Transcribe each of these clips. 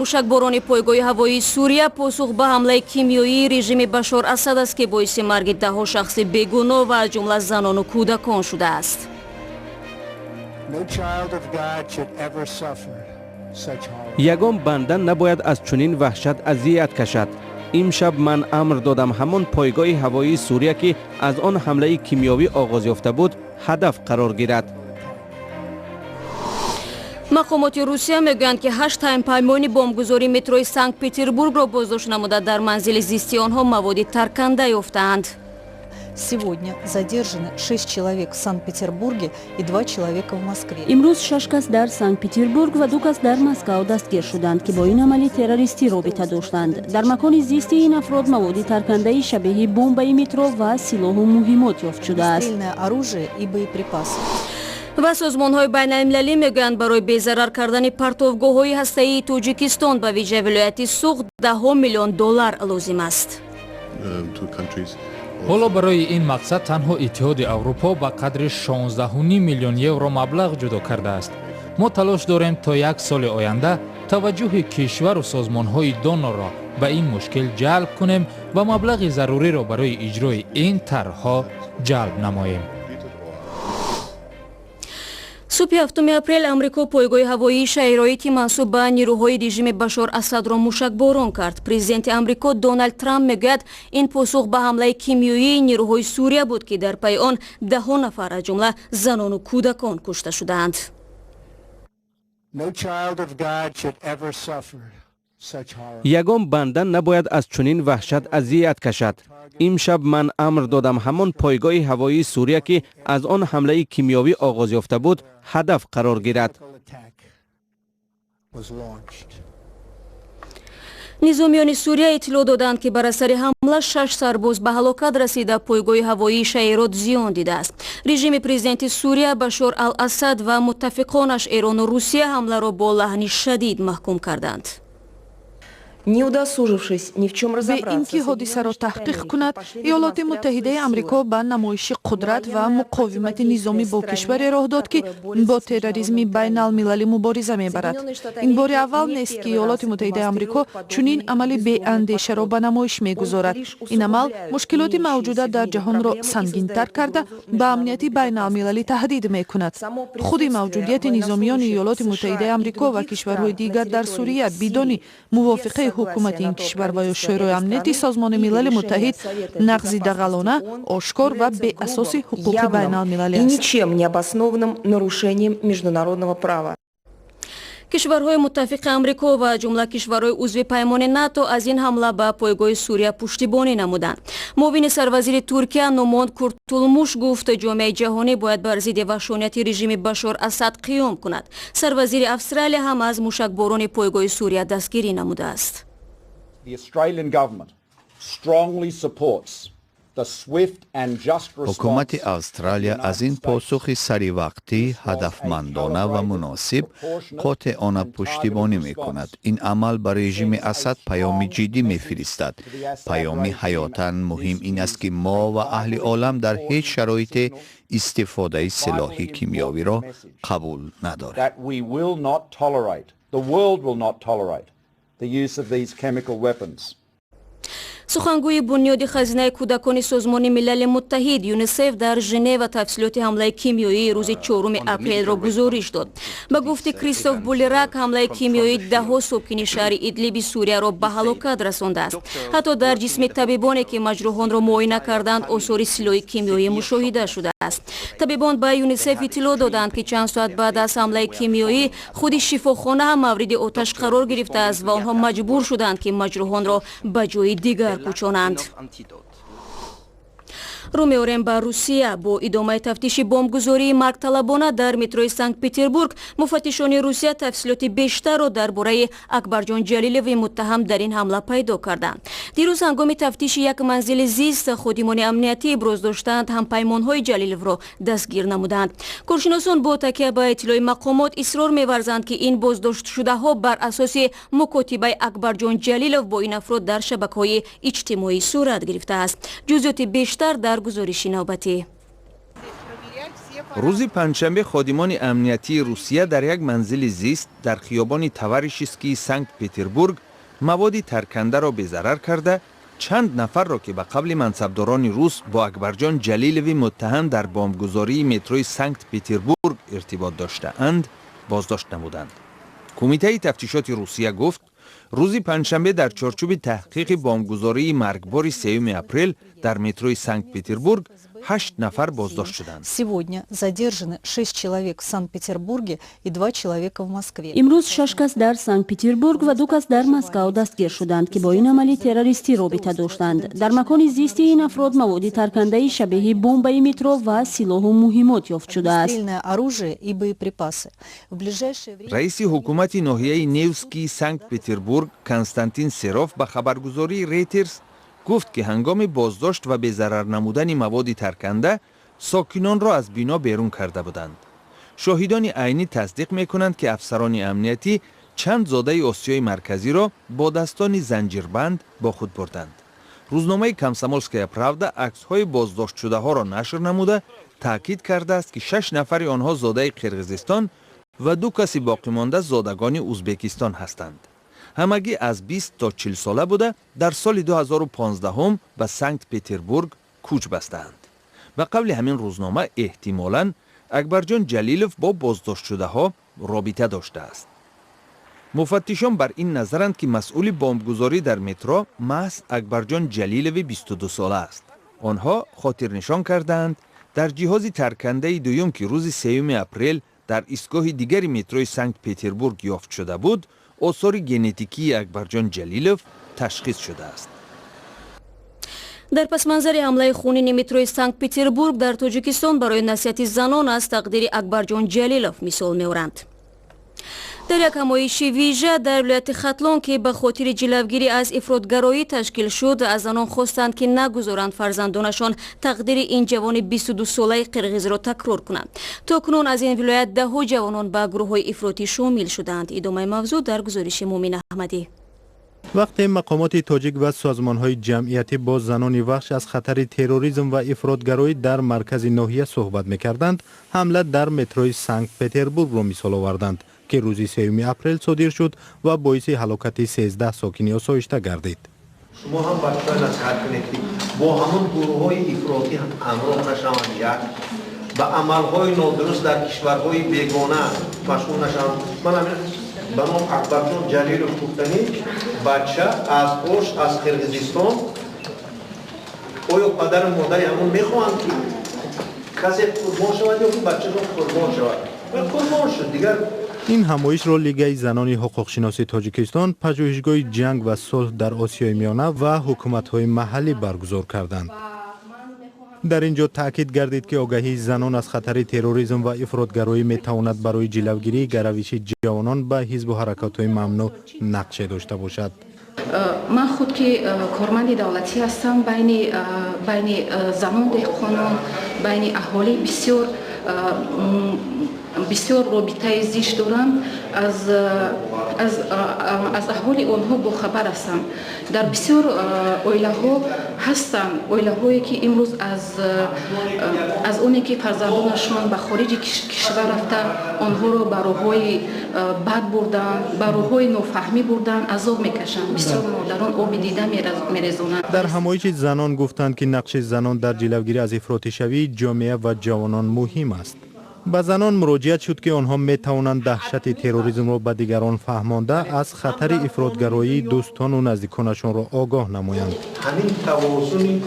мушакборони пойгоҳи ҳавоии Сурия посух ба ҳамлаи кимиёии режими Башор Асад аст ки боиси марги даҳо шахси бегуноҳ ва аз ҷумла занону кӯдакон шудааст. ягон банда набояд аз чунин ваҳшат азият кашад. имшаб ман амр додам ҳамон пойгоҳи ҳавоии Сурия ки аз он ҳамлаи кимиёвӣ оғоз ёфта буд ҳадаф қарор гирад. мақомоти Русия мегӯянд ки 8 ҳаймпаймони бомбгузори метрои Санкт-Петербургро боздошт намуда дар манзили зисти онҳо маводи тарканда ёфтаанд. Сегодня задержаны 6 человек в Санкт-Петербурге и 2 человека в Москве. имрӯз 6 кас дар Санкт-Петербург ва 2 кас дар Москав дастгир шуданд ки бо ин амали террористӣ робита доштанд. Дар макони зисти ин афрод маводи таркандаи шабеҳи бомбаи метро ва силоҳу муҳимот ёфт шудааст. Стрельное оружие и боеприпасы. ва созмонҳои байналмилалӣ мегӯянд барои безарар кардани партовгоҳҳои ҳастаии Тоҷикистон ба виҷа вилояти Суғд $10 миллион лозим аст. ҳоло барои ин мақсад танҳо иттиҳоди аврупо ба қадри 16.5 миллион евро маблағ ҷудо кардааст. мо талош дорем то як соли оянда таваҷҷӯҳи кишвару созмонҳои донорро ба ин мушкил ҷалб кунем ва маблағи заруриро барои иҷрои ин тарҳҳо ҷалб намоем. субҳи 7 апрел амрико пойгоҳи ҳавоии шаҳроити мансуб ба нирӯҳои режими Башор Асадро мушакборон кард. Президенти амрико Дональд Трамп мегӯяд ин посух ба ҳамлаи кимиёии нирӯҳои Сурия буд ки дар пайи он даҳҳо нафар аз ҷумла занону кӯдакон кушта шудаанд. ягон банда набояд аз чунин ваҳшат азият кашад. имшаб ман амр додам ҳамон пойгоҳи ҳавоии Сурия ки аз он ҳамлаи кимиёвӣ оғоз ёфта буд ҳадаф қарор гирад. низомиёни Сурия иттилоъ доданд ки бар асари ҳамла 6 сарбоз ба ҳалокат расида пойгоҳи ҳавоии Шаҳерот зиён дидааст. режими президенти Сурия Башор ал-Асад ва муттафиқонаш Эрону Русия ҳамларо бо лаҳни шадид маҳкум карданд. Не удосужившись ни в чем бе разобраться, ин ки ҳодисаро таҳқиқ кунад, иёлоти муттаҳидаи амрико ба намоиши қудрат ва муқовимати низомӣ бо кишваре роҳ дод ки бо терроризми байналмилалӣ мубориза мебарад. ин бори аввал нест ки иёлоти муттаҳидаи амрико чунин амали беандешаро ба намоиш мегузорад. ин амал мушкилоти мавҷуда дар ҷаҳонро сангинтар карда ба амнияти байналмилалӣ таҳдид мекунад. худи мавҷудияти низомиёни иёлоти муттаҳидаи амрико ва кишварҳои дигар дар Сурия бидони мувофиқаи ҳукумати ин кишвар ва ё шӯрои амнияти созмони милали муттаҳид нағзи дағалона, ошкор ва беасоси ҳуқуқи байналмилалӣ и аст. ничем не обоснованным нарушением международного права. кишварҳои муттафиқи амрико ва ҷумла кишварҳои узви паймони НАТО аз ин ҳамла ба пойгоҳи Сурия пуштибонӣ намуданд. муовини сарвазири Туркия Нумон Куртулмуш гуфт ҷомеаи ҷаҳонӣ бояд бар зидди ваҳшонияти режими Башор Асад қиём кунад. сарвазири Австралия ҳам аз мушакборони пойгоҳи Сурия дастгирӣ намудааст. ҳукумати Австралия аз ин посухи саривақтӣ, ҳадафмандона ва муносиб қотеона пуштибонӣ мекунад. ин амал ба режими Асад паёми ҷиддӣ мефиристад. паёми ҳаётан муҳим ин аст ки мо ва аҳли олам дар ҳеҷ шароите истифодаи силоҳи кимиёвиро қабул надорем. сухангӯи бунёди хазинаи кӯдакони созмони милали муттаҳид ЮНИСЕФ дар Женева тафсилоти ҳамлаи кимиёии рӯзи 4 апрелро гузориш дод. ба гуфти Кристоф Булерак ҳамлаи кимиёӣ даҳҳо сокини шаҳри Идлиби Сурияро ба ҳалокат расондааст. ҳатто дар ҷисми табибоне ки маҷрӯҳонро муоина карданд осори силоҳи кимиёӣ мушоҳида шудааст. табибон ба ЮНИСЕФ иттилоъ доданд ки чанд соат баъд аз ҳамлаи кимиёӣ худи шифохона ҳам мавриди оташ қарор гирифтааст ва онҳо маҷбур шуданд ки маҷрӯҳонро ба ҷои дигар кӯчонанд. рӯ меорем ба Русия. бо идомаи тафтиши бомбгузории маргталабона дар метрои Санкт-Петербург муфаттишони Русия тафсилоти бештарро дар бораи Акбарҷон Ҷалилови муттаҳам дар ин ҳамла пайдо карданд. дирӯз ҳангоми тафтиши як манзили зист ходимони амниятӣ иброз доштанд ҳампаймонҳои Ҷалиловро дастгир намуданд. коршиносон бо такя ба иттилои мақомот исрор меварзанд ки ин боздоштшудаҳо бар асоси мукотибаи Акбарҷон Ҷалилов бо ин афрод дар шабакаҳои иҷтимоӣ сурат гирифтааст. ҷузъиёти бештар дар гузориши навбатӣ. روز پنجشنبه خادمان امنیتی روسیه در یک منزل زیست در خیابان توارشیسکی سنت پتربورگ مواد ترکنده را به ضرر کرده چند نفر را که به قبل منصبداران روس با اکبرجان جلیلوی متهم در بمبگذاری متروی سنت پتربورگ ارتباط داشته‌اند بازداشت نمودند. کمیته تفتیشات روسیه گفت روز پنجشنبه در چارچوب تحقیق بمبگذاری مرگبار 3 اپریل در متروی سنت پتربورگ 8 نفر بازداشت شدند. Сегодня задержаны 6 человек в Санкт-Петербурге и 2 человека в Москве. имрӯз 6 кас дар санкт петербург ва 2 кас дар москав дастгир шуданд ки бо ин амали террористӣ робита доштанд. дар макони зисти ин афрод маводи таркандаи шабеҳи бомбаи метро ва силоҳу муҳимот ёфт шудааст. Стрельное оружие и боеприпасы. В ближайшее время раиси ҳукумати ноҳияи Невский Санкт Петербург Константин Серов ба хабаргузории Reuters گفت که هنگام بازداشت و به ضرر نمودن مواد ترکنده ساکنان را از بینا بیرون کرده بودند. شاهدان عینی تصدیق میکنند که افسران امنیتی چند زاده آسیای مرکزی را با دستان زنجیربند با خود بردند. روزنامه کامسомольская правда عکس‌های بازداشت شده ها را نشر نموده تاکید کرده است که 6 نفر آنها زاده قرقیزستان و 2 کسی باقی مانده زادگان ازبکستان هستند. همگی از 20 تا 40 ساله بوده در سال 2015 به سنت پتربورگ کوچ بستند. و قبل همین روزنامه احتمالاً اکبرجان جلیلوف با بازداشت شده ها رابطه داشته است. مفتشان بر این نظرند که مسئول بمبگذاری در مترو محض اکبرجان جلیلوف 22 ساله است. آنها خاطر نشان کردند در جهاز ترکنده دوم که روز 3 اپریل در ایستگاه دیگری متروی سنت پتربورگ یافت شده بود آثار ژنتیکی اکبرجان جلیلوف تشخیص شده است. در پسمانظر حمله خونین متروی سنت پتربورگ در تاجیکستان برای نصیحت زنان از تقدیر اکبرجان جلیلوف مثال می‌آورند. در یک همایش ویژه در ولایت ختلان که به خاطر جلوگیری از افراطگرایی تشکیل شد از آنان خواستند که نگذارند فرزندانشان تقدیر این جوان 22 ساله قرقیز را تکرار کنند. تاکنون از این ولایت ده‌ها جوانان به گروه‌های افراطی شامل شدند. ادامه موضوع در گزارش مومن احمدی. وقتی مقامات تاجیک و سازمان‌های جمعیتی با زنان وحش از خطر تروریسم و افراطگرایی در مرکز ناحیه صحبت می‌کردند، حمله در متروی سنت پتربورگ را مثال آوردند که روز 3 اپریل صادر شد و باعث هلاکت 13 ساکن آسایشته گردید. شما هم بچه‌ها نصیحت کنید که با همون گروه‌های افراطی همراه نشوند و عمل‌های نادرست در کشورهای بیگانه مشغول نشوند. من همین به نام اکبرجان جلیلوف گفتنی بچه از اوش از قرقیزستان آیا پدر و مادر همون میخواهند که کسی قربان شود یا که بچه‌شون قربان شود؟ قربان شد دیگر. این همایش را لیگ زنان حقوق‌شناسی تاجیکستان، پژوهشگاه جنگ و صلح در آسیای میانه و حکومت‌های محلی برگزار کردند. در اینجا تاکید گردید که آگاهی زنان از خطر تروریسم و افراطگرایی میتواند برای جلوگیری گرویش جوانان به حزب و حرکات‌های ممنوع نقش داشته باشد. من خود که کارمند دولتی هستم بین زنان دهقانان بین اهالی بسیار رابطه زیست دارم از اهالی آنها با خبر هستم. در بسیار اویله ها هستند اویله هایی که امروز از اونی که فرزندانشان به خارج کشور رفته آنها را به راههای بد بردن به راههای نافهمی بردن عذاب میکشند. بسیار مادران آب دیده میریزانند. در همایش زنان گفتند که نقش زنان در جلوگیری از افراطی شوی جامعه و جوانان مهم است. به زنان مراجعت شد که آنها می توانند دهشت تروریسم را به دیگران فهمانده از خطر افراطگرایی دوستان و نزدیکانشان را آگاه نمایند. همین توازن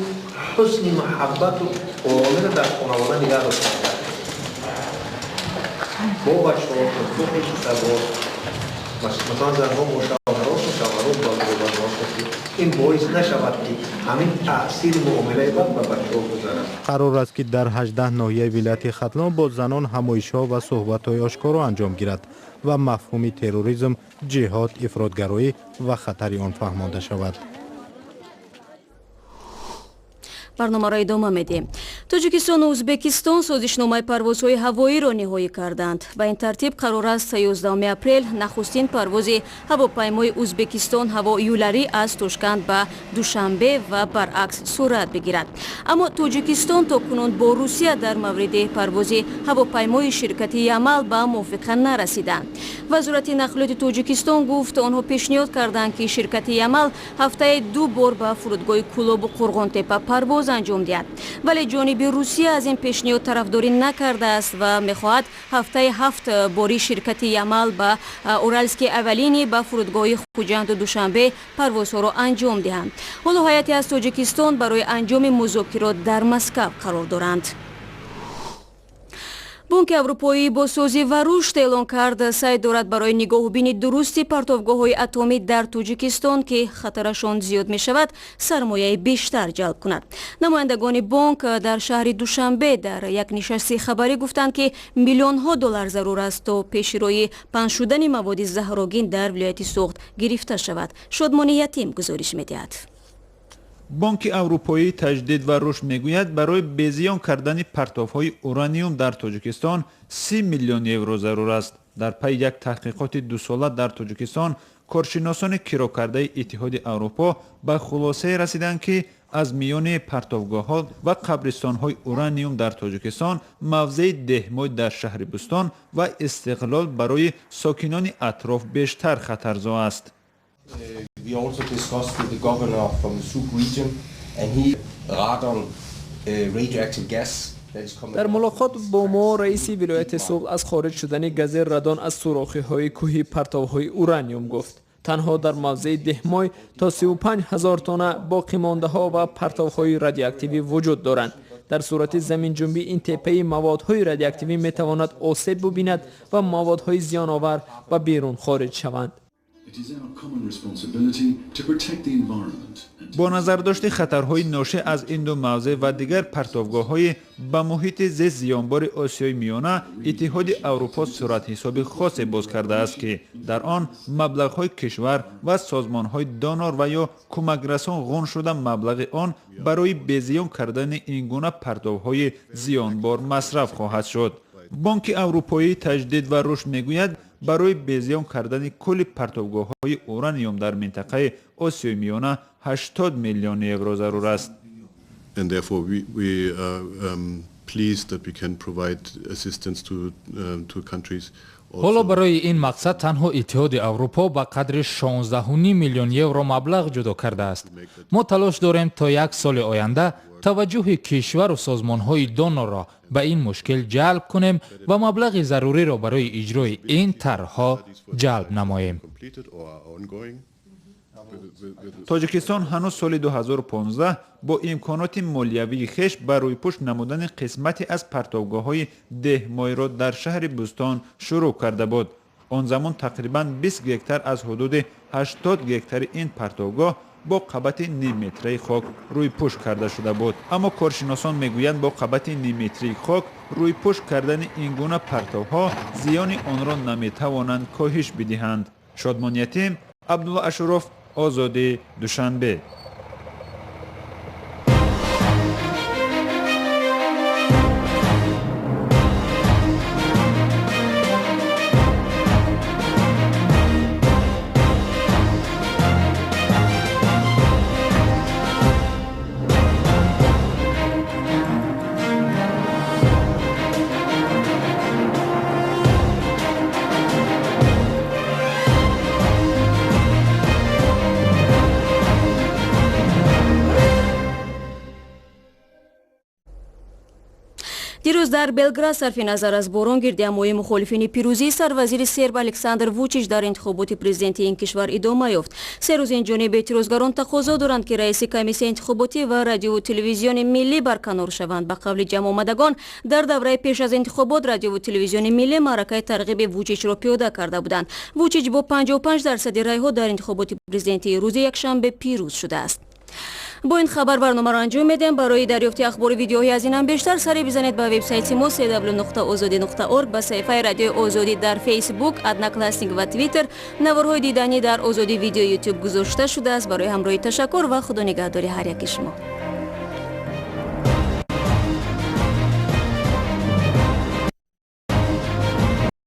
حسن محبت و آرامش در خانواده نگاه داشته با بچه‌ها با پسرها مثلا زنها مشاورات با این باعث نشود که همین تأثیر معامله بد به بچه‌ها گذارد. قرار است که در 18 ناحیه ولایت ختلان با زنان همایش‌ها و صحبت‌های آشکارا انجام گیرد و مفهوم تروریسم، جهاد، افراطگرایی و خطر آن فهمانده شود. برنامه را ادامه میدیم. тоҷикистону ӯзбекистон созишномаи парвозҳои ҳавоиро ниҳоӣ карданд. Ба ин тартиб қарор аст 11 апрел нахустин парвози ҳавопаймои ӯзбекистон ҳаво юларӣ аз Тошканд ба Душанбе ва баръакс сурат бигирад. Аммо Тоҷикистон то кунун бо Русия дар мавриди парвози ҳавопаймои ширкати Ямал ба мувофиқа нарасиданд. Вазорати нақлиёти Тоҷикистон гуфт онҳо пешниҳод карданд ки ширкати Ямал ҳафтаи 2 бор ба фурудгоҳи Кулобу Қурғонтепа парвоз анҷом диҳад. Вале ҷониби Русия аз ин пешниҳод тарафдорӣ накардааст ва мехоҳад ҳафтаи 7 бори ширкати Ямал ба Уральские авиалинии ба фурудгоҳи Хуҷанду Душанбе парвозҳоро анҷом диҳанд. ҳоло ҳайате аз Тоҷикистон барои анҷоми музокирот дар Москав қарор доранд. Бонки Аврупоӣ бо созӣ ва рушд эълон кард сай дорад барои нигоҳубини дурусти партовгоҳҳои атомӣ дар Тоҷикистон ки хатарашон зиёд мешавад сармояи бештар ҷалб кунад. Намояндагони бонк дар шаҳри Душанбе дар як нишасти хабарӣ гуфтанд ки миллионҳо доллар зарур аст то пеширои паҳн шудани маводи заҳрогин дар вилояти Суғд гирифта шавад. Шодмони Ятим гузориш медиҳад. бонки аврупоӣ таҷдид ва рушд мегӯяд барои безиён кардани партовҳои ураниум дар Тоҷикистон 30 миллион евро зарур аст. дар пайи як таҳқиқоти дусола дар Тоҷикистон коршиносони кирокардаи Иттиҳоди Аврупо ба хулосае расиданд ки аз миёни партовгоҳҳо ва қабристонҳои ураниум дар Тоҷикистон мавзеи деҳмой дар шаҳри Бустон ва Истиқлол барои сокинони атроф бештар хатарзо аст. We also discussed with the governor from the Suk region and he radon radioactive gas. در ملاقات با ما رئیس ولایت سوغد از خارج شدن گاز رادون از سوراخی‌های کوهی پرتوهای اورانیوم گفت. تنها در موضع دهمای تا 35,000 تن باقی مانده ها و پرتوهای رادیواکتیوی وجود دارند. در صورت زمین جنبی این تپه موادهای رادیواکتیوی می تواند آسیب ببیند و موادهای زیان آور به بیرون خارج شوند. با نظر داشته خطرهای ناشی از این دو موضع و دیگر پرتوگاه‌های به محیط زیست زیانبار آسیای میانه اتحاد اروپا صورت حساب خاصی باز کرده است که در آن مبلغ‌های کشور و سازمان‌های دانار و یا کمک‌رسان غون شده مبلغ آن برای بزیان کردن این گونه پرتوهای زیانبار مصرف خواهد شد. بانک اروپایی تجدید و رشد میگوید برای بزیان کردن کل پرتوگاه‌های اورانیوم در منطقه آسیای میانه 80 میلیون یورو ضرور است. And therefore we are pleased that we can provide assistance to countries. حالا برای این مقصد تنها اتحاد اروپا با قدر 16.5 میلیون یورو مبلغ جدا کرده است. ما تلاش داریم تا یک سال آینده توجه کشور و سازمان‌های دونور را به این مشکل جلب کنیم و مبلغ ضروری را برای اجرای این طرح‌ها جلب نماییم. تاجیکستان هنوز سال 2015 با امکانات مالیوی خویش برای پشت نمودن قسمتی از پرتوگاه‌های دهمای را در شهر بوستان شروع کرده بود. آن زمان تقریباً 20 گکتار از حدود 80 گکتار این پرتوگاه با قبط نیم متری خاک روی پشت کرده شده بود. اما کارشناسان میگویند با قبط نیم متری خاک روی پشت کردن این گونه پرتوها زیان آن را نمیتوانند کاهش بدهند. شادمان یتیم، عبدالله اشرف، آزادی، دوشنبه. дирӯз дар Белград сарфи назар аз борон гирдиҳамоии мухолифини пирӯзӣ сарвазири серб Александр Вучич дар интихоботи президентии ин кишвар идома ёфт. Се рӯзи инҷониби эътирозгарон тақозо доранд ки раиси комиссияи интихоботӣ ва радиову телевизиони миллӣ барканор шаванд. Ба қавли ҷамъомадагон дар давраи пеш аз интихобот радиову телевизиони миллӣ маъракаи тарғиби Вучичро пиёда карда буданд. Вучич бо 55% райҳо дар интихоботи президентии рӯзи якшанбе пирӯз шудааст. با این خبر برنامه را انجام میدیم. برای دریافت اخبار و ویدیوهای از این هم بیشتر سری بزنید به وبسایت ما www.azadi.org، به صفحه رادیو آزادی در فیسبوک، ادنکلاستینگ و توییتر. نوارهای دیدنی در آزادی ویدیو یوتیوب گذاشته شده است. برای همراهی تشکر و خدا نگهداری هر یک شما.